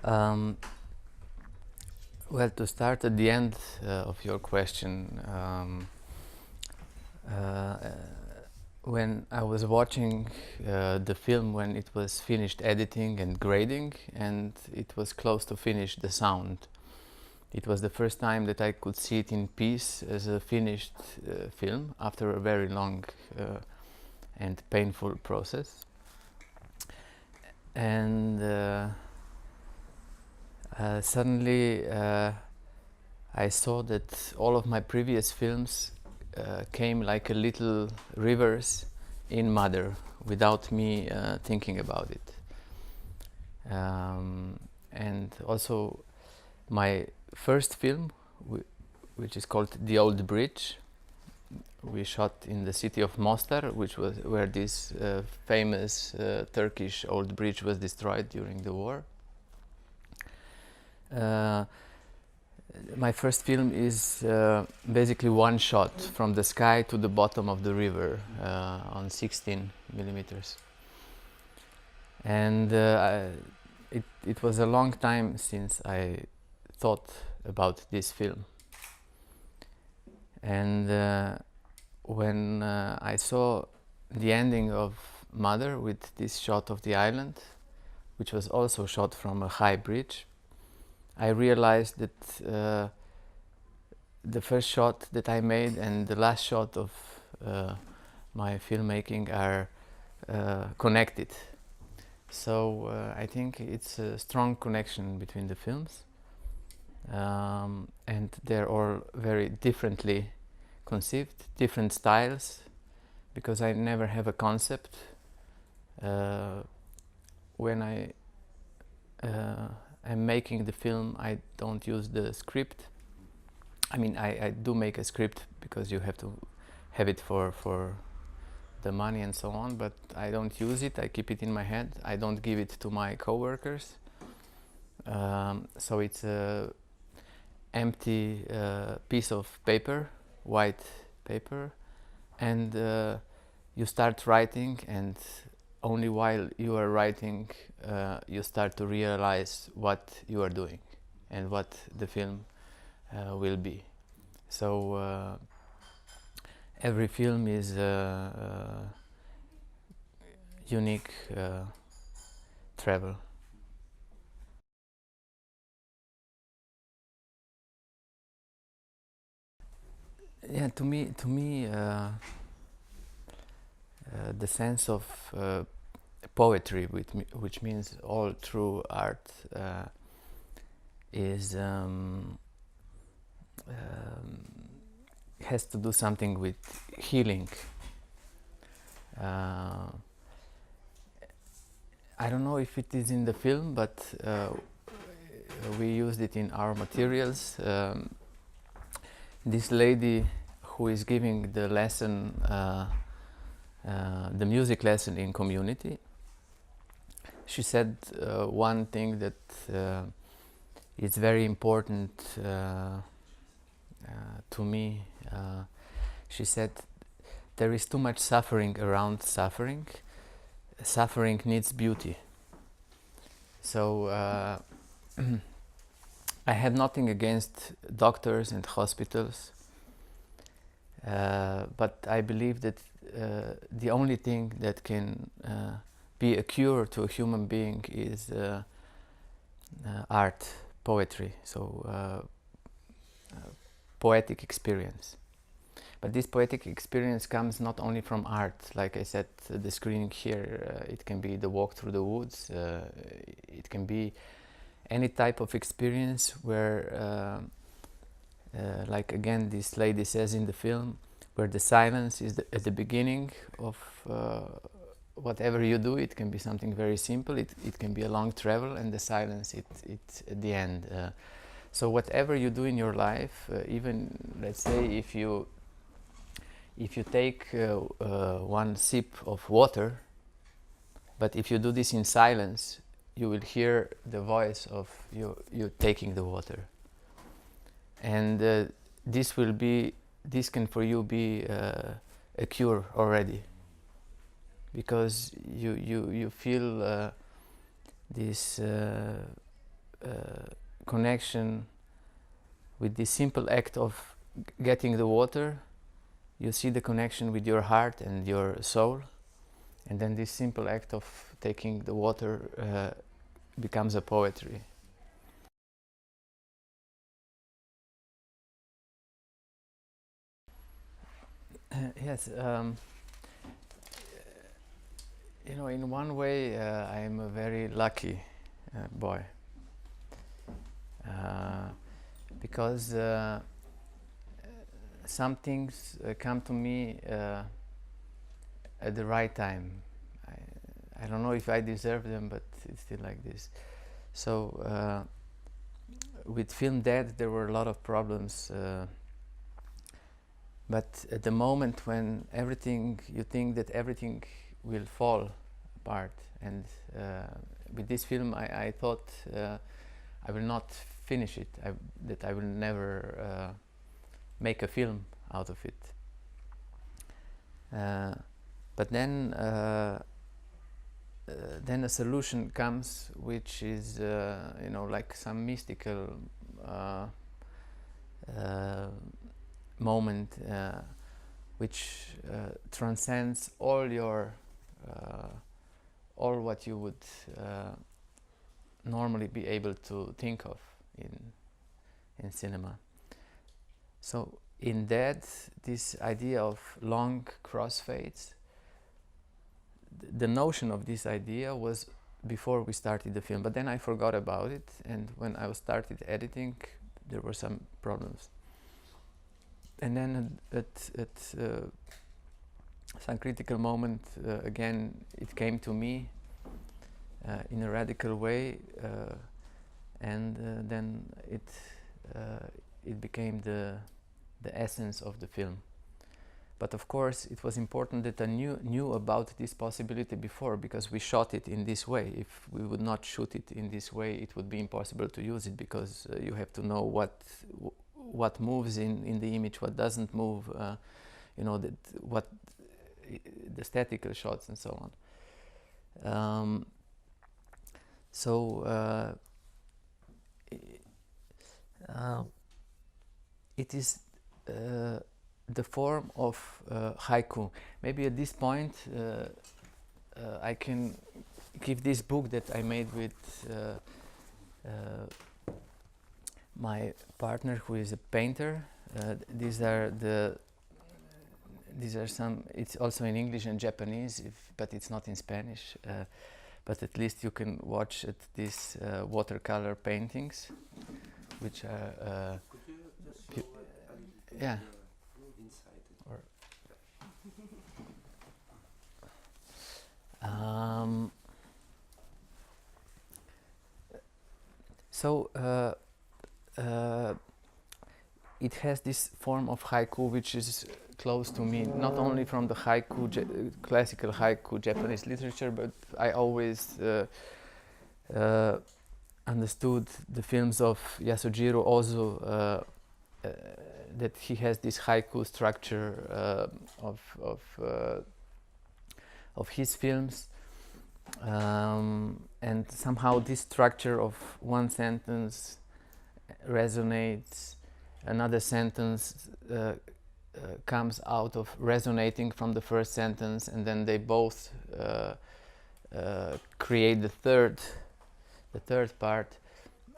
Um, well, to start at the end of your question, uh, when I was watching the film when it was finished editing and grading, and it was close to finish the sound, it was the first time that I could see it in peace as a finished film after a very long and painful process. And suddenly I saw that all of my previous films came like a little rivers in mother without me thinking about it. And also my first film, which is called The Old Bridge, we shot in the city of Mostar, which was where this famous Turkish old bridge was destroyed during the war. My first film is basically one shot from the sky to the bottom of the river on 16 millimeters. And it was a long time since I thought about this film. And when I saw the ending of Mother with this shot of the island, which was also shot from a high bridge, I realized that the first shot that I made and the last shot of my filmmaking are connected. So I think it's a strong connection between the films, and they're all very differently conceived, different styles, because I never have a concept. When I am making the film, I don't use the script. I mean, I do make a script because you have to have it for the money and so on, but I don't use it. I keep it in my head. I don't give it to my co-workers. So it's a empty piece of paper, white paper, and you start writing, and only while you are writing you start to realize what you are doing and what the film will be. So every film is a unique travel. Yeah, to me, the sense of poetry, which means all true art, is has to do something with healing. I don't know if it is in the film, but we used it in our materials. This lady who is giving the lesson, the music lesson in community, she said one thing that is very important to me. She said, there is too much suffering around suffering. Suffering needs beauty. So I have nothing against doctors and hospitals, but I believe that the only thing that can be a cure to a human being is art, poetry, so poetic experience. But this poetic experience comes not only from art. Like I said, the screening here, it can be the walk through the woods, it can be any type of experience where, like again this lady says in the film, where the silence is at the beginning of whatever you do. It can be something very simple, it can be a long travel, and the silence it's at the end. So whatever you do in your life, even let's say if you take one sip of water, but if you do this in silence, you will hear the voice of you taking the water. And this can for you be a cure already, because you feel this connection with this simple act of getting the water. You see the connection with your heart and your soul, and then this simple act of taking the water becomes a poetry. Yes, you know, in one way I am a very lucky boy, because some things come to me at the right time. I don't know if I deserve them, but it's still like this. So with Film Dead there were a lot of problems, but at the moment when everything, you think that everything will fall apart, and with this film I thought I will not finish it, that I will never make a film out of it. But then a solution comes, which is you know, like some mystical moment which transcends all your all what you would normally be able to think of in cinema. So in that, this idea of long crossfades, the notion of this idea was before we started the film, but then I forgot about it, and when I started editing there were some problems. And then at some critical moment again it came to me in a radical way, and then it became the essence of the film. But of course it was important that I knew about this possibility before, because we shot it in this way. If we would not shoot it in this way, it would be impossible to use it, because you have to know what moves in the image, what doesn't move, you know, what the statical shots and so on. It is the form of haiku. Maybe at this point I can give this book that I made with my partner, who is a painter. These are some, it's also in English and Japanese, but it's not in Spanish. But at least you can watch at these watercolor paintings, which are Could you just show yeah. inside it? Or so it has this form of haiku which is close to me, not only from the haiku, classical haiku Japanese literature, but I always understood the films of Yasujiro Ozu, that he has this haiku structure of his films, and somehow this structure of one sentence resonates, another sentence comes out of resonating from the first sentence, and then they both create the third part.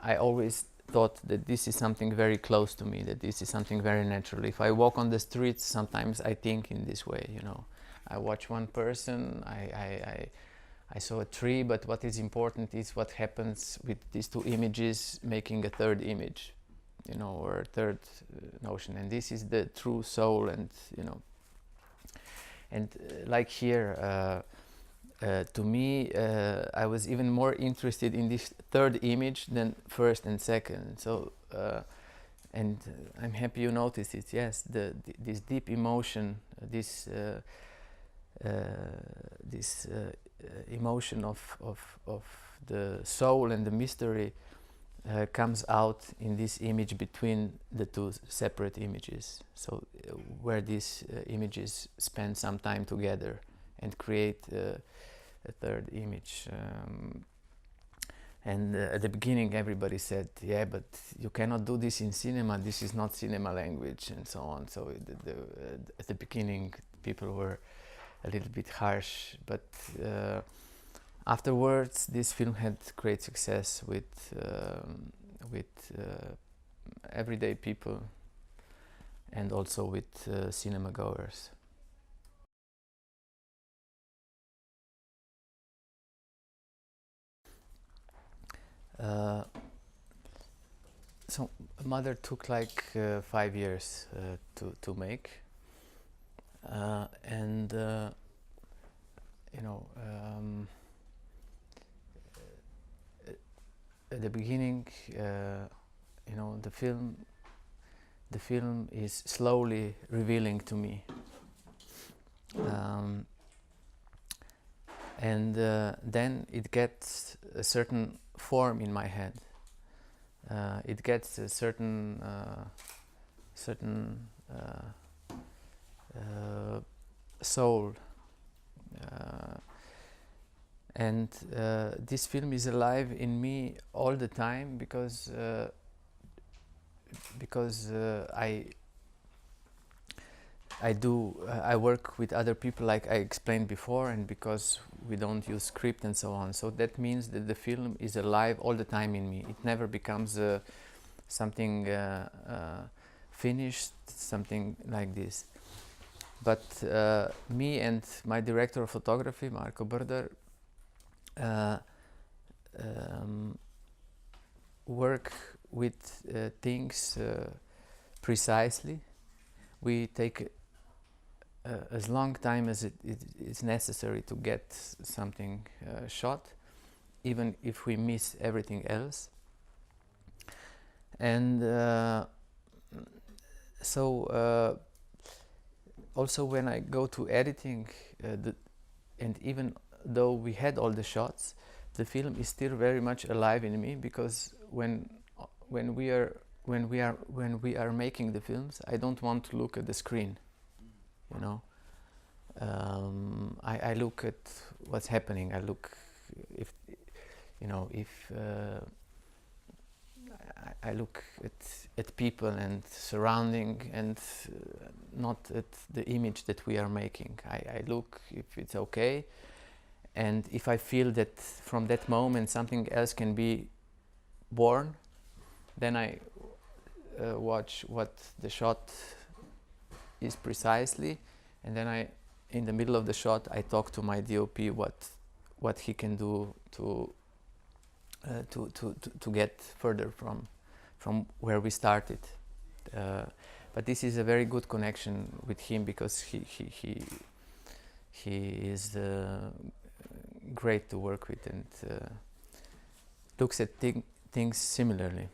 I always thought that this is something very close to me, that this is something very natural. If I walk on the streets, sometimes I think in this way, you know. I watch one person, I saw a tree, but what is important is what happens with these two images making a third image, you know, or a third notion. And this is the true soul, and, you know, and like here, to me, I was even more interested in this third image than first and second. So, and I'm happy you noticed it. Yes, this deep emotion, this emotion of the soul and the mystery comes out in this image between the two separate images. So, where these images spend some time together and create a third image, And at the beginning everybody said, yeah, but you cannot do this in cinema, this is not cinema language, and so on. So at the beginning people were a little bit harsh, but afterwards this film had great success with everyday people and also with cinema goers. So Mother took like 5 years to make, and you know, at the beginning, you know, the film is slowly revealing to me, and then it gets a certain form in my head. It gets a certain soul, and this film is alive in me all the time because I work with other people, like I explained before, and because we don't use script and so on. So that means that the film is alive all the time in me. It never becomes something finished, something like this. But me and my director of photography, Marko Brder, work with things precisely. We take as long time as it is necessary to get something shot, even if we miss everything else. And so also when I go to editing, and even though we had all the shots, the film is still very much alive in me, because when we are making the films, I don't want to look at the screen, you know. I look at what's happening. I look if I look at people and surrounding, and not at the image that we are making. I look if it's okay, and if I feel that from that moment something else can be born, then I watch what the shot is precisely, and then in the middle of the shot, I talk to my DOP what he can do to get further from where we started. But this is a very good connection with him, because he is great to work with, and looks at things similarly.